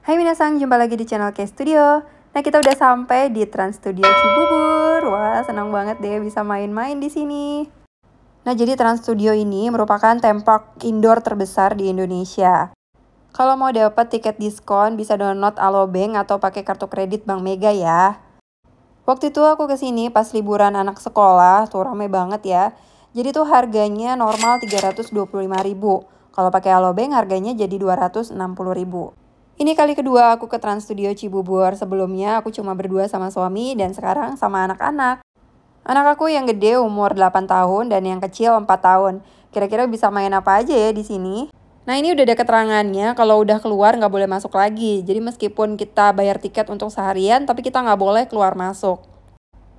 Hai minasang, jumpa lagi di channel K Studio. Nah, kita udah sampai di Trans Studio Cibubur. Wah, senang banget deh bisa main-main di sini. Nah, jadi Trans Studio ini merupakan theme park indoor terbesar di Indonesia. Kalau mau dapat tiket diskon, bisa download Alobank atau pakai kartu kredit Bank Mega ya. Waktu itu aku kesini pas liburan anak sekolah, tuh rame banget ya. Jadi tuh harganya normal 325.000. Kalau pakai Alobank harganya jadi 260.000. Ini kali kedua aku ke Trans Studio Cibubur. Sebelumnya aku cuma berdua sama suami dan sekarang sama anak-anak. Anak aku yang gede umur 8 tahun dan yang kecil 4 tahun. Kira-kira bisa main apa aja ya di sini? Nah, ini udah ada keterangannya kalau udah keluar nggak boleh masuk lagi. Jadi meskipun kita bayar tiket untuk seharian, tapi kita nggak boleh keluar masuk.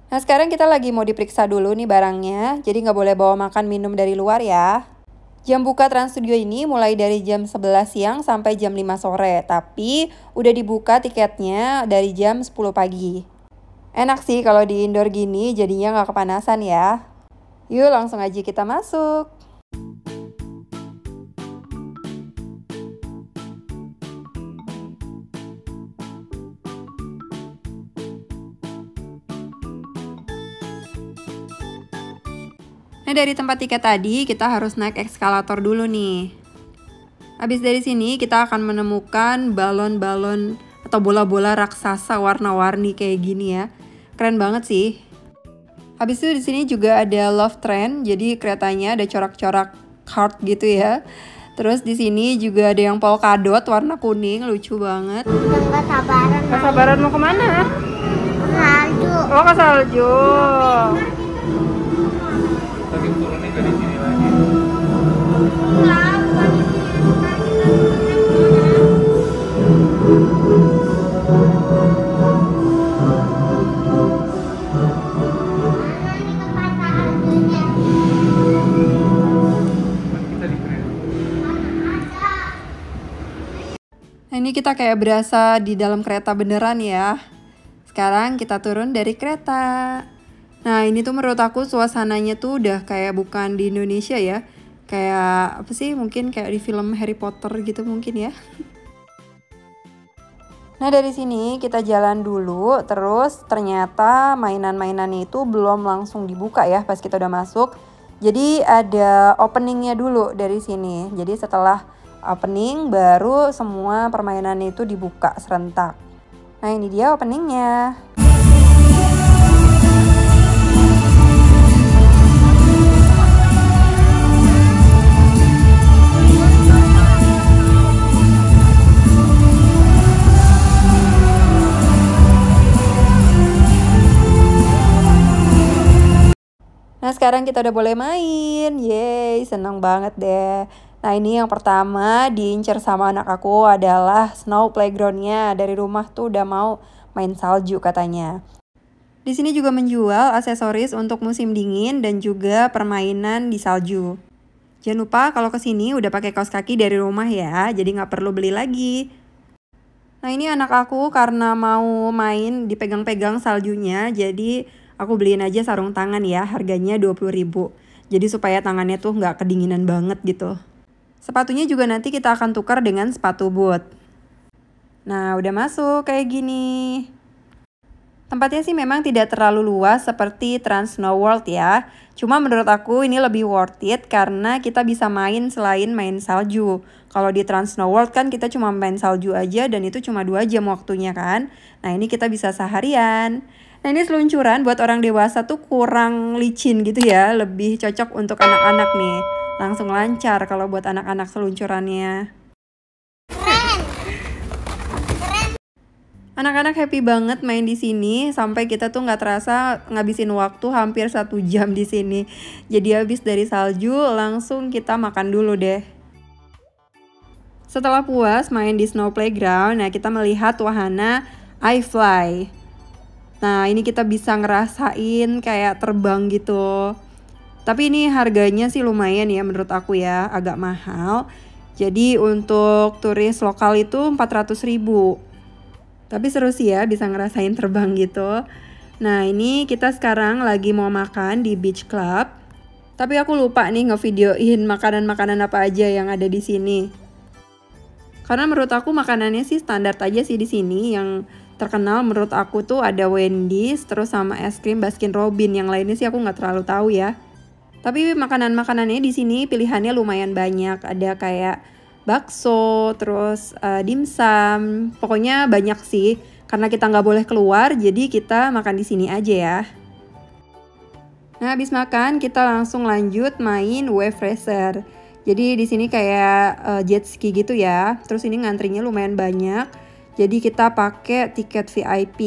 Nah, sekarang kita lagi mau diperiksa dulu nih barangnya. Jadi nggak boleh bawa makan minum dari luar ya. Jam buka Trans Studio ini mulai dari jam 11 siang sampai jam 5 sore. Tapi udah dibuka tiketnya dari jam 10 pagi. Enak sih kalau di indoor gini jadinya nggak kepanasan ya. Yuk langsung aja kita masuk. Nah, dari tempat tiket tadi kita harus naik eskalator dulu nih. Habis dari sini kita akan menemukan balon-balon atau bola-bola raksasa warna-warni kayak gini ya. Keren banget sih. Habis itu di sini juga ada Love Train, jadi keretanya ada corak-corak heart gitu ya. Terus di sini juga ada yang polkadot warna kuning, lucu banget. Nggak sabaran. Gak sabaran mau kemana? Salju. Oh, ke salju. Lagi turunnya dari sini lagi. Nah, ini kita kayak berasa di dalam kereta beneran ya. Sekarang kita turun dari kereta. Nah, ini tuh menurut aku suasananya tuh udah kayak bukan di Indonesia ya. Kayak apa sih? Mungkin kayak di film Harry Potter gitu mungkin ya. Nah, dari sini kita jalan dulu. Terus ternyata mainan-mainannya itu belum langsung dibuka ya pas kita udah masuk. Jadi ada openingnya dulu dari sini. Jadi setelah opening baru semua permainan itu dibuka serentak. Nah, ini dia openingnya. Nah, sekarang kita udah boleh main. Yeay, seneng banget deh. Nah, ini yang pertama diincar sama anak aku adalah snow playgroundnya. Dari rumah tuh udah mau main salju katanya. Di sini juga menjual aksesoris untuk musim dingin dan juga permainan di salju. Jangan lupa kalau kesini udah pakai kaos kaki dari rumah ya, jadi nggak perlu beli lagi. Nah, ini anak aku karena mau main dipegang-pegang saljunya, jadi aku beliin aja sarung tangan ya, harganya 20.000. Jadi supaya tangannya tuh nggak kedinginan banget gitu. Sepatunya juga nanti kita akan tukar dengan sepatu boot. Nah, udah masuk kayak gini. Tempatnya sih memang tidak terlalu luas seperti Trans Snow World ya. Cuma menurut aku ini lebih worth it karena kita bisa main selain main salju. Kalau di Trans Snow World kan kita cuma main salju aja dan itu cuma 2 jam waktunya kan. Nah, ini kita bisa seharian. Nah, ini seluncuran buat orang dewasa tuh kurang licin gitu ya. Lebih cocok untuk anak-anak nih. Langsung lancar kalau buat anak-anak seluncurannya. Anak-anak happy banget main di sini sampai kita tuh nggak terasa ngabisin waktu hampir 1 jam di sini. Jadi habis dari salju langsung kita makan dulu deh. Setelah puas main di snow playground, nah kita melihat wahana iFly. Nah, ini kita bisa ngerasain kayak terbang gitu. Tapi ini harganya sih lumayan ya menurut aku ya, agak mahal. Jadi untuk turis lokal itu 400.000. Tapi seru sih ya bisa ngerasain terbang gitu. Nah, ini kita sekarang lagi mau makan di Beach Club. Tapi aku lupa nih ngevideoin makanan-makanan apa aja yang ada di sini. Karena menurut aku makanannya sih standar aja sih di sini. Yang terkenal menurut aku tuh ada Wendy's, terus sama es krim Baskin Robbins. Yang lainnya sih aku nggak terlalu tahu ya. Tapi makanan-makanannya di sini pilihannya lumayan banyak. Ada kayak bakso, terus dimsum. Pokoknya banyak sih. Karena kita nggak boleh keluar, jadi kita makan di sini aja ya. Nah, habis makan kita langsung lanjut main wave racer. Jadi di sini kayak jet ski gitu ya. Terus ini ngantrinya lumayan banyak. Jadi kita pakai tiket VIP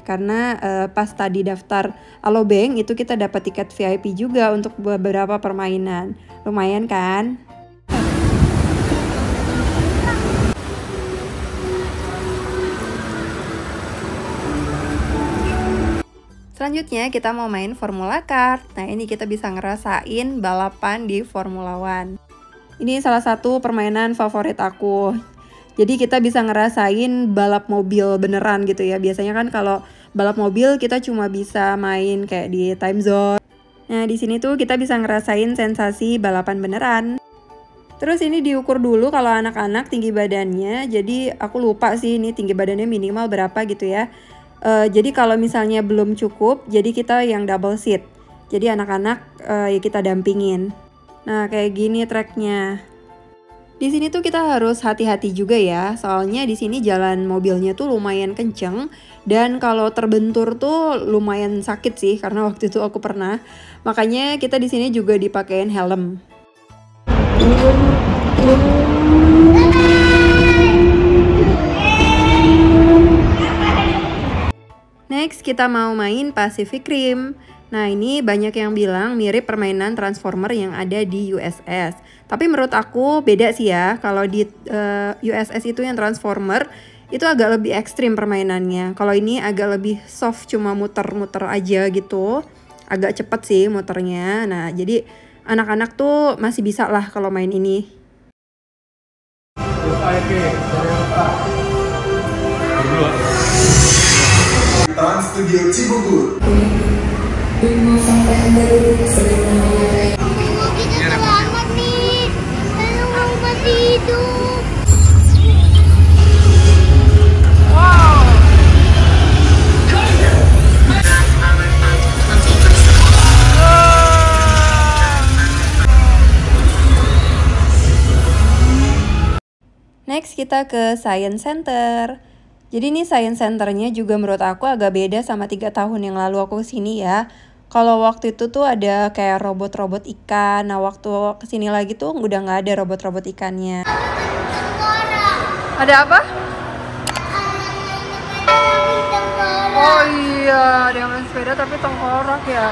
karena pas tadi daftar Alobank itu kita dapat tiket VIP juga untuk beberapa permainan. Lumayan kan? Selanjutnya kita mau main Formula Kart. Nah, ini kita bisa ngerasain balapan di Formula One. Ini salah satu permainan favorit aku. Jadi kita bisa ngerasain balap mobil beneran gitu ya. Biasanya kan kalau balap mobil kita cuma bisa main kayak di time zone. Nah, di sini tuh kita bisa ngerasain sensasi balapan beneran. Terus ini diukur dulu kalau anak-anak tinggi badannya. Jadi aku lupa sih ini tinggi badannya minimal berapa gitu ya. Jadi kalau misalnya belum cukup, jadi kita yang double seat. Jadi anak-anak ya kita dampingin. Nah, kayak gini treknya. Di sini tuh kita harus hati-hati juga ya, soalnya di sini jalan mobilnya tuh lumayan kenceng dan kalau terbentur tuh lumayan sakit sih karena waktu itu aku pernah. Makanya kita di sini juga dipakein helm. Next kita mau main Pacific Rim. Nah, ini banyak yang bilang mirip permainan Transformer yang ada di USS. Tapi menurut aku beda sih ya. Kalau di USS itu yang Transformer itu agak lebih ekstrim permainannya. Kalau ini agak lebih soft, cuma muter-muter aja gitu. Agak cepet sih muternya. Nah, jadi anak-anak tuh masih bisa lah kalau main ini. Trans Studio Cibubur. Kita selamat nih. Ayo masih hidup. Next kita ke Science Center. Jadi ini Science Centernya juga menurut aku agak beda sama 3 tahun yang lalu aku kesini ya. Kalau waktu itu tuh ada kayak robot-robot ikan. Nah, waktu kesini lagi tuh udah nggak ada robot-robot ikannya. Ada apa? Oh iya, ada yang main sepeda tapi tengkorak ya.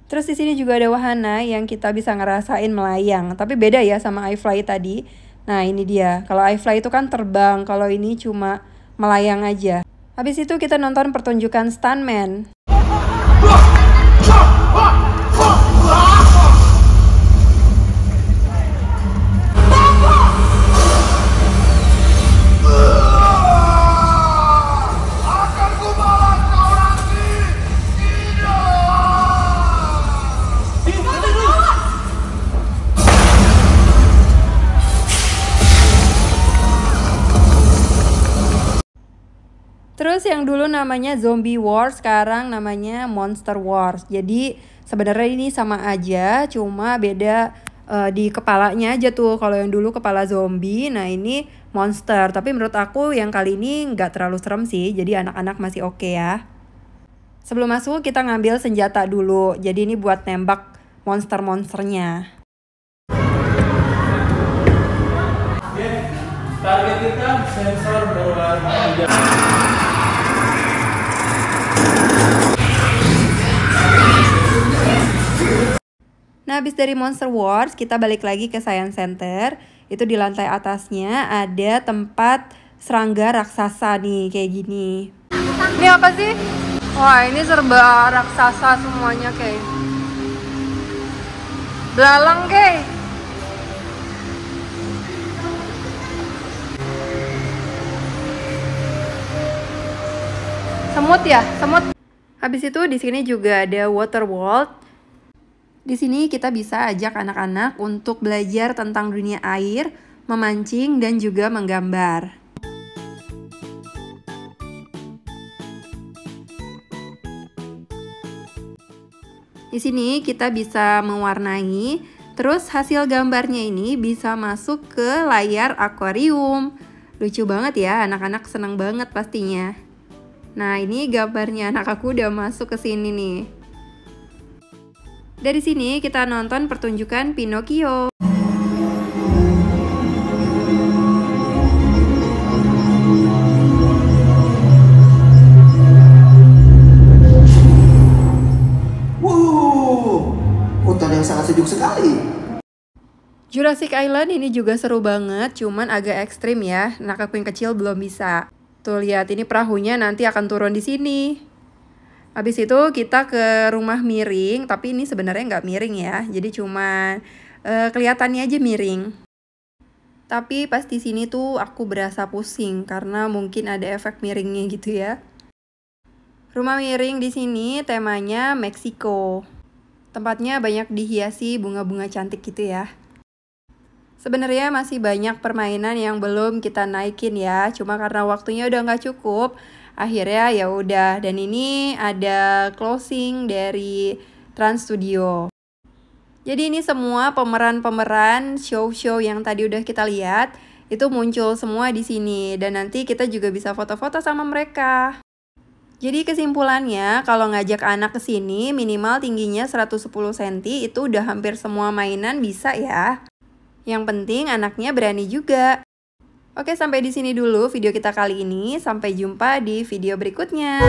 Terus di sini juga ada wahana yang kita bisa ngerasain melayang, tapi beda ya sama iFly tadi. Nah, ini dia. Kalau iFly itu kan terbang, kalau ini cuma melayang aja. Habis itu kita nonton pertunjukan stuntman. Terus yang dulu namanya Zombie Wars, sekarang namanya Monster Wars. Jadi sebenarnya ini sama aja, cuma beda di kepalanya aja tuh. Kalau yang dulu kepala zombie, nah ini monster. Tapi menurut aku yang kali ini nggak terlalu serem sih, jadi anak-anak masih oke ya. Sebelum masuk kita ngambil senjata dulu, jadi ini buat nembak monster-monsternya. Target kita sensor berwarna hijau. Nah, habis dari Monster Wars, kita balik lagi ke Science Center. Itu di lantai atasnya ada tempat serangga raksasa nih, kayak gini. Ini apa sih? Wah, ini serba raksasa semuanya, Kay. Belalang, Kay. Semut ya, semut. Habis itu di sini juga ada water world. Di sini kita bisa ajak anak-anak untuk belajar tentang dunia air, memancing, dan juga menggambar. Di sini kita bisa mewarnai, terus hasil gambarnya ini bisa masuk ke layar akuarium. Lucu banget ya, anak-anak senang banget pastinya. Nah, ini gambarnya anak aku udah masuk ke sini nih. Dari sini kita nonton pertunjukan Pinocchio. Hutan yang sangat sejuk sekali. Jurassic Island ini juga seru banget, cuman agak ekstrim ya. Anak aku yang kecil belum bisa. Tuh lihat, ini perahunya nanti akan turun di sini. Habis itu kita ke rumah miring, tapi ini sebenarnya nggak miring ya. Jadi cuma kelihatannya aja miring. Tapi pas di sini tuh aku berasa pusing karena mungkin ada efek miringnya gitu ya. Rumah miring di sini temanya Meksiko. Tempatnya banyak dihiasi bunga-bunga cantik gitu ya. Sebenarnya masih banyak permainan yang belum kita naikin ya, cuma karena waktunya udah nggak cukup, akhirnya ya udah. Dan ini ada closing dari Trans Studio. Jadi ini semua pemeran-pemeran show-show yang tadi udah kita lihat itu muncul semua di sini, dan nanti kita juga bisa foto-foto sama mereka. Jadi kesimpulannya, kalau ngajak anak ke sini minimal tingginya 110 cm itu udah hampir semua mainan bisa ya. Yang penting anaknya berani juga. Oke, sampai di sini dulu video kita kali ini. Sampai jumpa di video berikutnya.